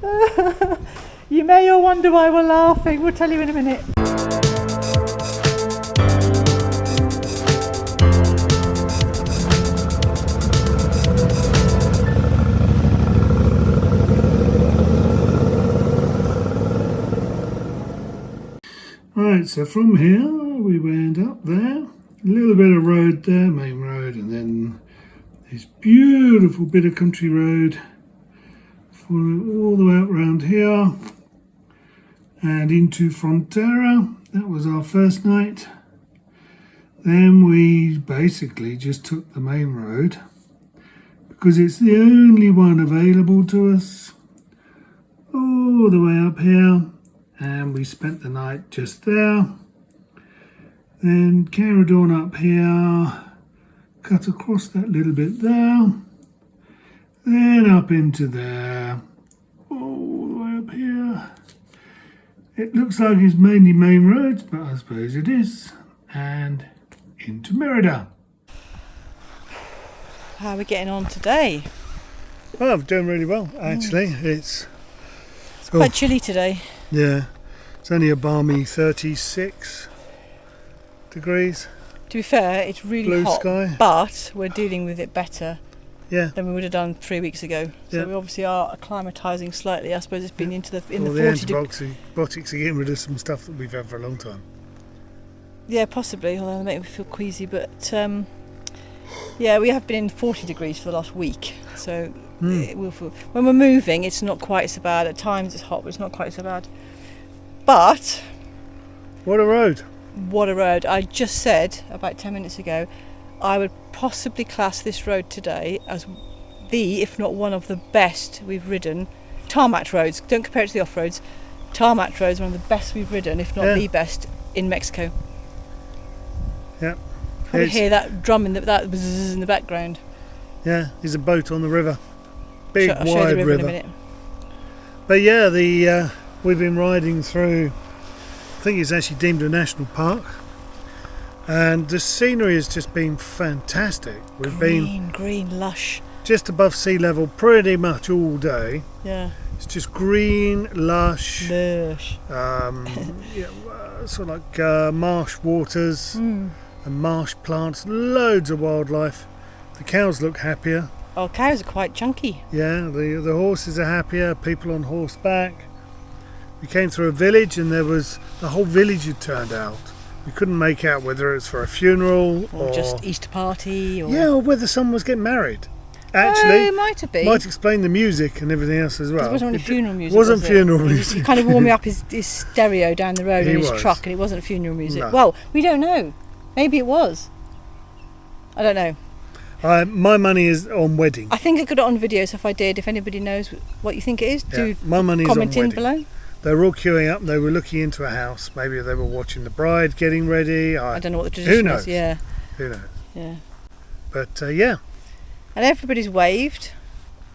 You may all wonder why we're laughing. We'll tell you in a minute. Right, so from here we went up there, a little bit of road there, main road, and then this beautiful bit of country road, following all the way up around here and into Frontera. That was our first night. Then we basically just took the main road because it's the only one available to us, all the way up here. And we spent the night just there, then carried on up here, cut across that little bit there, then up into there, all the way up here. It looks like it's mainly main roads, but I suppose it is, and into Merida. How are we getting on today? Well, I'm doing really well, actually. It's quite chilly today. Yeah, it's only a balmy 36 degrees. To be fair, it's really Blue hot, sky. but we're dealing with it better Yeah. than we would have done 3 weeks ago. So Yeah. we obviously are acclimatising slightly. I suppose it's been in the All the 40 antibiotics are getting rid of some stuff that we've had for a long time. Yeah, possibly, although they make me feel queasy. But yeah, we have been in 40 degrees for the last week. So when we're moving, it's not quite so bad. At times it's hot, but it's not quite so bad. But What a road. what a road. I just said about 10 minutes ago, I would possibly class this road today as the, if not one of the best we've ridden. Tarmac roads, don't compare it to the off-roads. Tarmac roads are one of the best we've ridden, if not the best, in Mexico. Yeah. Probably hear that drum that bzzz in the background. Yeah, there's a boat on the river. Big, I'll show you wide the river in a river. minute. But yeah, we've been riding through, I think it's actually deemed a national park. And the scenery has just been fantastic. We've been green, lush. just above sea level pretty much all day. Yeah. It's just green, lush, Lush. sort of like marsh waters and marsh plants, loads of wildlife. The cows look happier. Oh, cows are quite chunky. Yeah, the horses are happier, people on horseback. We came through a village and there was, the whole village had turned out. We couldn't make out whether it was for a funeral Or just Easter party. Or... Yeah, or whether someone was getting married. Actually, it might have been. Might explain the music and everything else as well. It wasn't really funeral music. Wasn't was funeral it? music. He kind of warming up his stereo down the road in his was. truck, and it wasn't funeral music. No. Well, we don't know. Maybe it was. I don't know. My money is on wedding. I think I got it on video, so if I did, if anybody knows what you think it is, do my money is on comment in wedding. below. They were all queuing up and they were looking into a house. Maybe they were watching the bride getting ready. I don't know what the tradition who knows? is. Yeah. Who knows? Yeah. But yeah. And everybody's waved.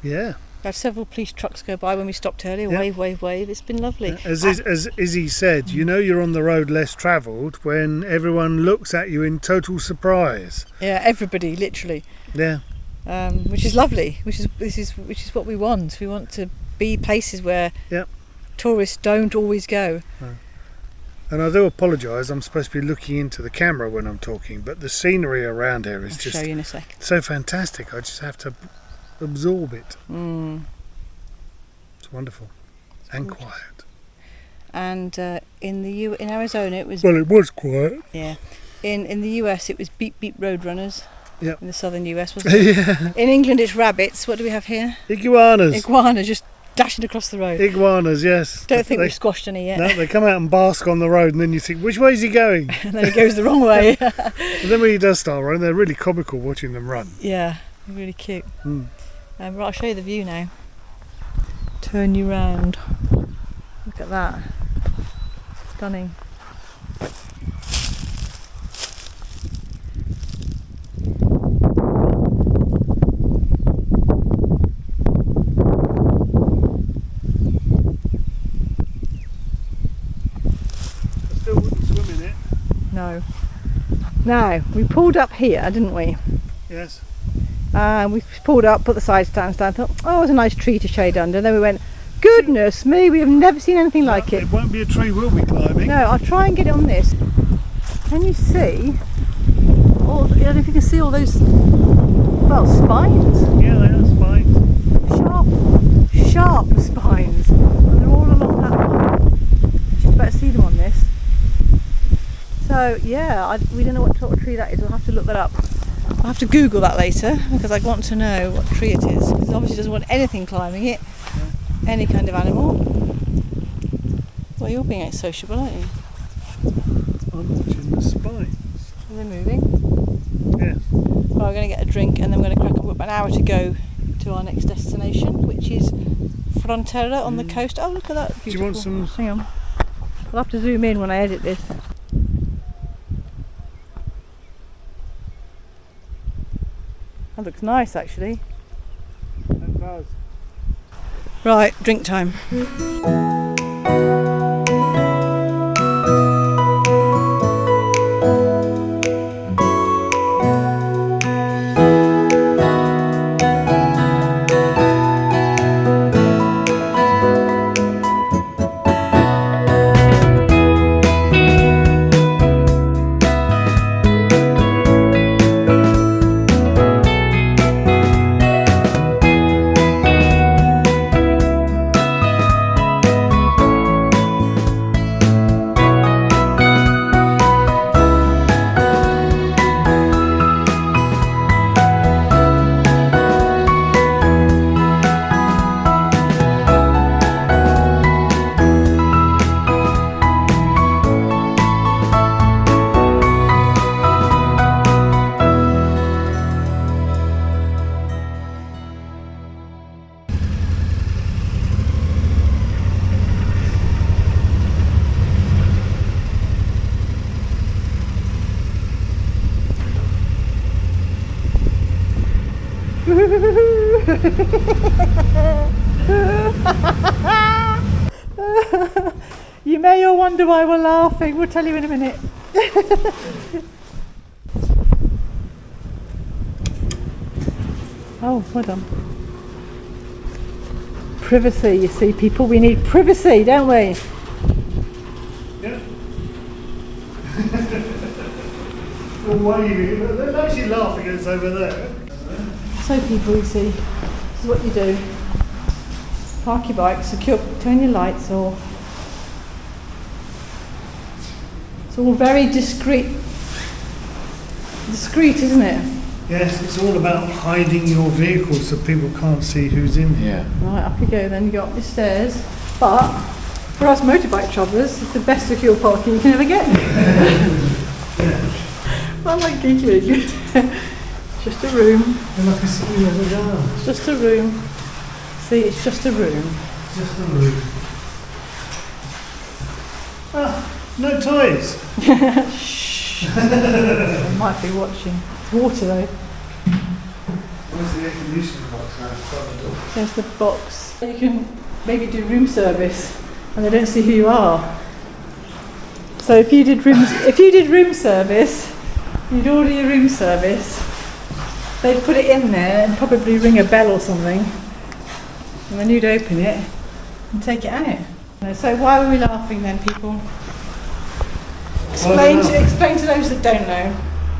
Yeah. We had several police trucks go by when we stopped earlier. Yeah. Wave, wave, wave. It's been lovely. As Izzy said, you know you're on the road less travelled when everyone looks at you in total surprise. Yeah, everybody, literally. Yeah. Which is lovely. Which is what we want. We want to be places where tourists don't always go. And I do apologise, I'm supposed to be looking into the camera when I'm talking, but the scenery around here is I'll show you in a sec. so fantastic. I just have to absorb it. It's wonderful and quiet. And in Arizona it was. Well, it was quiet. Yeah. In the US it was beep beep roadrunners. Yeah. In the southern US, wasn't it? Yeah. In England it's rabbits. What do we have here? Iguanas. Iguanas just dashing across the road. Iguanas, yes. Don't think we've squashed any yet. No, they come out and bask on the road, and then you think, which way is he going? And then it goes the wrong way. And then when he does start running, they're really comical watching them run. Yeah, really cute. Right, I'll show you the view now. Turn you round. Look at that. Stunning. Still wouldn't swim in it. No. Now, we pulled up here, didn't we? Yes. We pulled up, put the side stands down, thought, oh, it's a nice tree to shade under. Then we went, Goodness me, we have never seen anything like it. It won't be a tree we'll be climbing. No, I'll try and get it on this. Can you see? I don't know if you can see all those, well, spines. Yeah, they are spines. Sharp spines. And they're all along that one. Just about to see them on this. So yeah, we don't know what sort of tree that is. We'll have to look that up. I'll have to Google that later because I want to know what tree it is. Because obviously doesn't want anything climbing it. Any kind of animal. Well, you're being sociable, aren't you? I'm watching the spines. Are they moving? Yeah. Well, we're going to get a drink and then we're going to crack up about an hour to go to our next destination, which is Frontera on the coast. Oh, look at that. Beautiful. Do you want some? Hang on. I'll have to zoom in when I edit this. That looks nice, actually. It does. Right, drink time. You may all wonder why we're laughing. We'll tell you in a minute. Oh, well done. Privacy, you see, people. We need privacy, don't we? Yeah. Well, why are you? They're actually laughing at us over there. So people, you see, this is what you do. Park your bike, secure, turn your lights off. It's all very discreet, isn't it? Yes, it's all about hiding your vehicle so people can't see who's in here. Right, up you go then, you go up the stairs. But for us motorbike travellers, it's the best secure parking you can ever get. I'm like giggling. Just a room. You're like a city of the garden. It's just a room. See, it's just a room. Just a room. Ah, no toys. Shh. They might be watching. It's water though. Where's the air conditioning box now? There's the box. You can maybe do room service and they don't see who you are. So if you did room service, you'd order your room service. They'd put it in there and probably ring a bell or something, and then you'd open it and take it out. So why were we laughing then, people? Explain to those that don't know.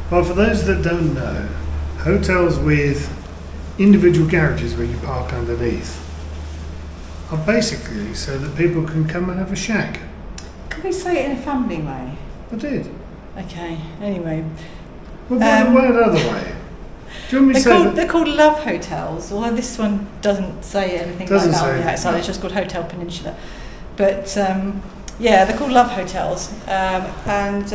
Well, for those that don't know, hotels with individual garages where you park underneath are basically so that people can come and have a shack. Can we say it in a family way? I did. Okay, anyway. Well, what other way? Do you want me to say they're called love hotels, although this one doesn't say anything like that on the outside, it's just called Hotel Peninsula. But yeah, they're called love hotels, and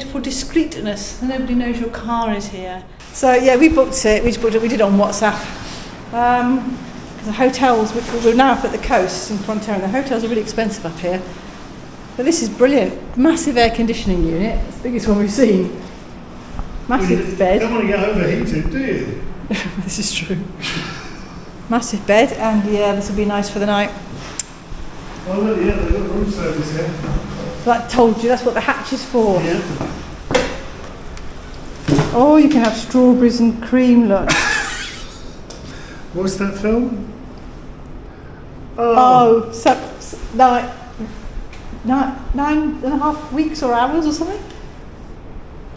for discreetness, nobody knows your car is here. So yeah, we booked it, we did it on WhatsApp. The hotels, we're now up at the coast in Frontera, and the hotels are really expensive up here. But this is brilliant, massive air conditioning unit, it's the biggest one we've seen. Massive bed. You don't want to get overheated, do you? This is true. Massive bed, and yeah, this will be nice for the night. Oh look, yeah, they've got room service here. That told you, that's what the hatch is for. Yeah. Oh, you can have strawberries and cream, look. What's that film? Oh, so 9.5 weeks or hours or something,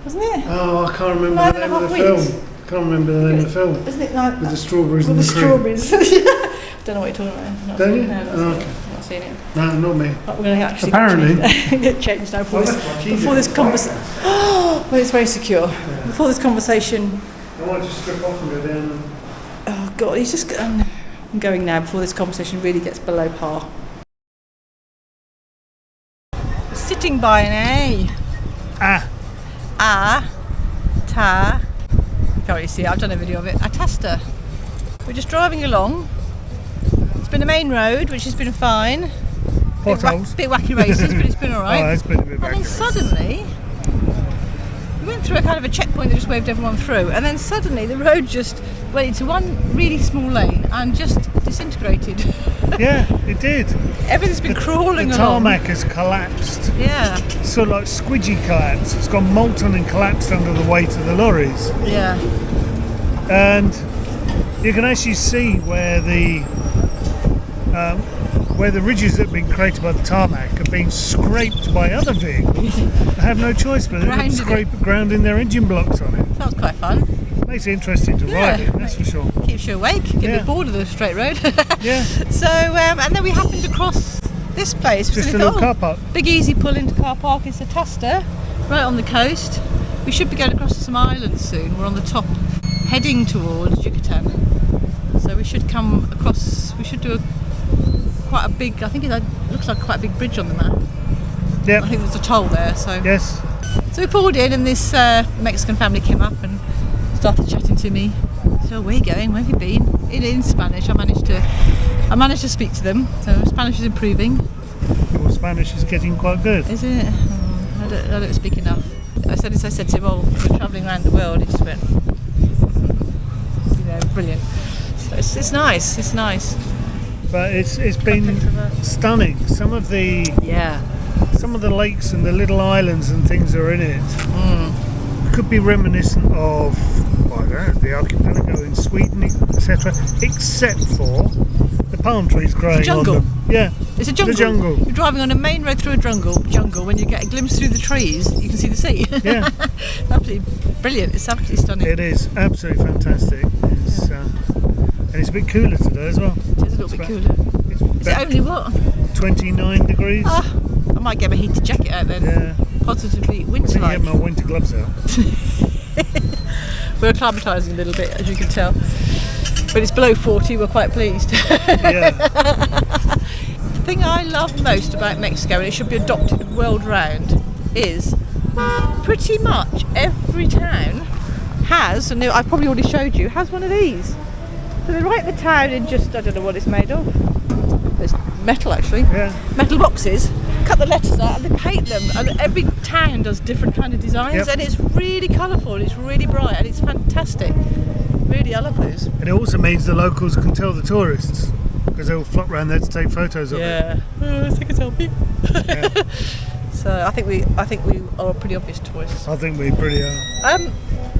wasn't it? Oh, I can't remember the name of the film. Can't remember the name of the film. Isn't it like with the strawberries with and the strawberries? Don't know what you're talking about. Not Don't seen you? it. No, Okay. not seen it. No, not me. But we're going to actually Apparently. get changed now before this conversation. Well, it's very secure. Yeah. Before this conversation. I want to strip off and go down. Oh God, he's just. I'm going now before this conversation really gets below par. Sitting by an can't really see it. I've done a video of it. A tester. We're just driving along. It's been a main road, which has been fine. Potholes. Bit wacky races, but it's been all right. Oh, it's been a bit wacky. And then suddenly, we went through a kind of a checkpoint that just waved everyone through, and then suddenly the road just went into one really small lane and just disintegrated. Yeah, it did. Everything's been crawling the along. tarmac has collapsed. Yeah. Sort of like squidgy collapse. It's gone molten and collapsed under the weight of the lorries. Yeah. And you can actually see where the ridges that have been created by the tarmac have been scraped by other vehicles. They have no choice but to grounding their engine blocks on it. That was quite fun. Makes it interesting to ride it, that's for sure. Keeps you awake, get a bit bored of the straight road. Yeah. So, and then we happened to cross this place. Just a little car park. Big easy pull into car park. It's a tester, right on the coast. We should be going across to some islands soon. We're on the top, heading towards Yucatan. So we should come across, we should do quite a big, I think it looks like quite a big bridge on the map. Yeah. I think there's a toll there, so. Yes. So we pulled in and this Mexican family came up and started chatting to me. So where are you going? Where have you been? In Spanish. I managed to speak to them. So Spanish is improving. Your Spanish is getting quite good. Is it? Oh, I don't speak enough. I said to him, "Oh, we're travelling around the world." He just went, brilliant. So it's nice. It's nice. But it's been stunning. Some of the lakes and the little islands and things that are in it could be reminiscent of the archipelago in Sweden, etc. Except for the palm trees growing on them. Yeah, it's a jungle. The jungle. You're driving on a main road through a jungle. When you get a glimpse through the trees, you can see the sea. Yeah, absolutely brilliant. It's absolutely stunning. It is absolutely fantastic. And it's a bit cooler today as well. It is a little bit cooler. Is it only what? 29 degrees. I might get my heated jacket out then. Yeah. Positively winter-like. I think get my winter gloves out. We're acclimatising a little bit, as you can tell. But it's below 40, we're quite pleased. Yeah. The thing I love most about Mexico, and it should be adopted world round, is pretty much every town has, and I've probably already showed you, has one of these. So they write the town in just, I don't know what it's made of. It's metal actually. Yeah. Metal boxes. Cut the letters out and they paint them, and every town does different kind of designs. And it's really colourful, it's really bright, and it's fantastic. Really, I love those. And it also means the locals can tell the tourists, because they'll flock around there to take photos of it. Let's take a selfie. Yeah. So I think we are a pretty obvious tourist. I think we pretty are.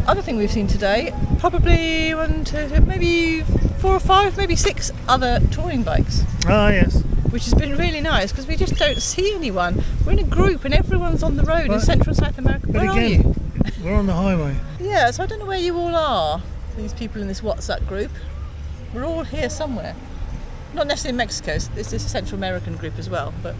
Other thing we've seen today, probably 1, 2, maybe 4 or 5, maybe 6 other touring bikes. Ah, yes. Which has been really nice because we just don't see anyone. We're in a group and everyone's on the road in Central and South America. Where are you? We're on the highway. Yeah, so I don't know where you all are, these people in this WhatsApp group. We're all here somewhere. Not necessarily in Mexico, this is a Central American group as well, but...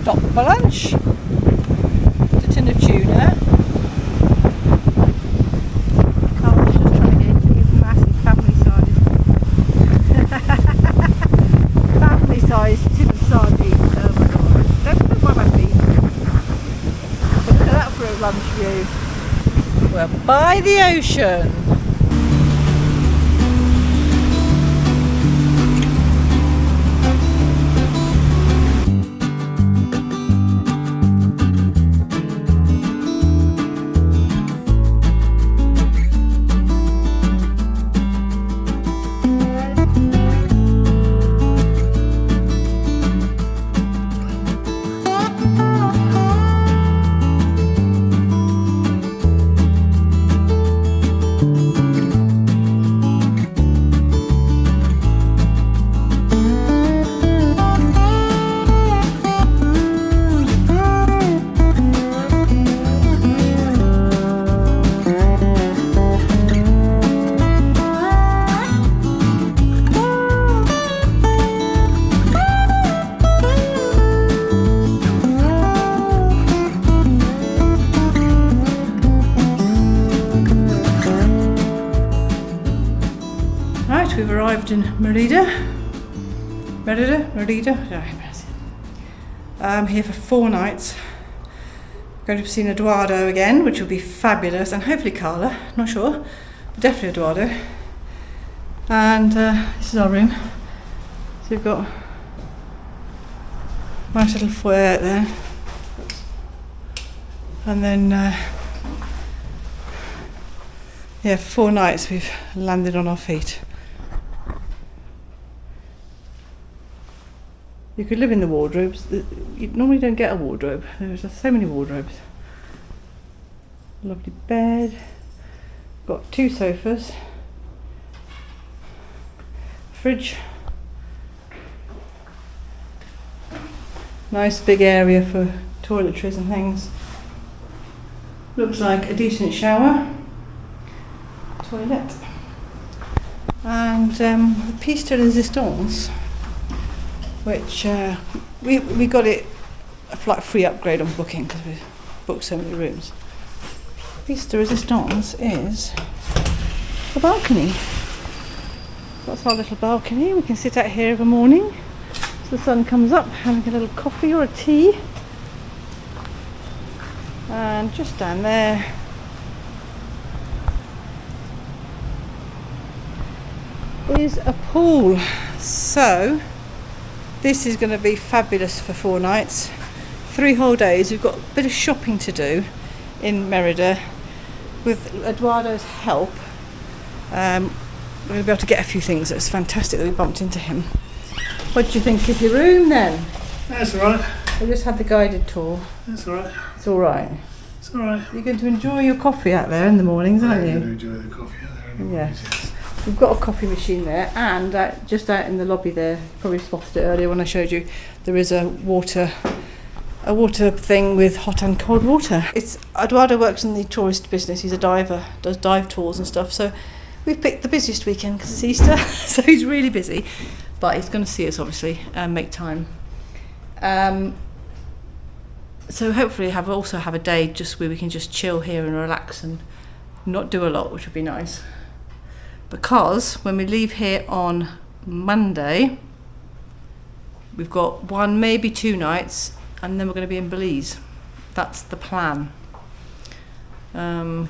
Stop for lunch. A tin of tuna. Carl's just trying to get these massive family size tin of sardines. Oh my god. Don't think what I've been. lunch view. We're by the ocean. We've arrived in Merida. I'm here for 4 nights. Going to be seeing Eduardo again, which will be fabulous, and hopefully Carla, not sure, but definitely Eduardo. And this is our room. So we've got a nice little foyer out there. And then, yeah, for 4 nights we've landed on our feet. You could live in the wardrobes. You normally don't get a wardrobe. There's just so many wardrobes. Lovely bed. Got 2 sofas. Fridge. Nice big area for toiletries and things. Looks like a decent shower. Toilet. And the piece de resistance, which we got it a free upgrade on booking because we booked so many rooms. Piece de resistance is the balcony. That's our little balcony. We can sit out here of a morning as the sun comes up, having a little coffee or a tea. And just down there is a pool. So this is going to be fabulous for 4 nights, 3 whole days. We've got a bit of shopping to do in Merida. With Eduardo's help, we're going to be able to get a few things. It's fantastic that we bumped into him. What do you think of your room then? That's all right. We just had the guided tour. That's all right. It's all right. It's all right. You're going to enjoy your coffee out there in the mornings, aren't you? I'm going to enjoy the coffee out there in the mornings, yes. We've got a coffee machine there, and just out in the lobby there, probably spotted it earlier when I showed you, there is a water thing with hot and cold water. Eduardo works in the tourist business. He's a diver, does dive tours and stuff. So we've picked the busiest weekend because it's Easter, so he's really busy. But he's going to see us obviously and make time. So hopefully also have a day just where we can just chill here and relax and not do a lot, which would be nice. Because when we leave here on Monday, we've got 1, maybe 2 nights, and then we're going to be in Belize. That's the plan. Yeah,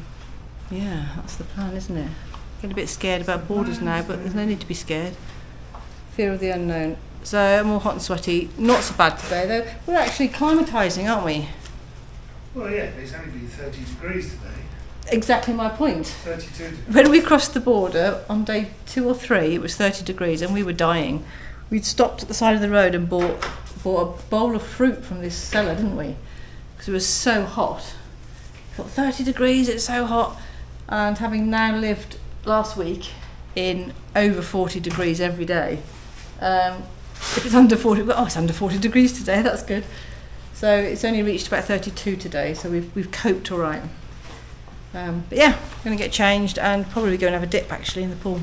that's the plan, isn't it? Getting a bit scared about borders now, but there's no need to be scared. Fear of the unknown. So I'm all hot and sweaty. Not so bad today, though. We're actually climatising, aren't we? Well, yeah, it's only been 30 degrees today. Exactly my point. 32 degrees. When we crossed the border on day 2 or 3, it was 30 degrees and we were dying. We'd stopped at the side of the road and bought a bowl of fruit from this seller, didn't we? Because it was so hot. Got 30 degrees, it's so hot. And having now lived last week in over 40 degrees every day, if it's under 40, it's under 40 degrees today, that's good. So it's only reached about 32 today, so we've coped all right. But yeah, going to get changed and probably go and have a dip actually in the pool.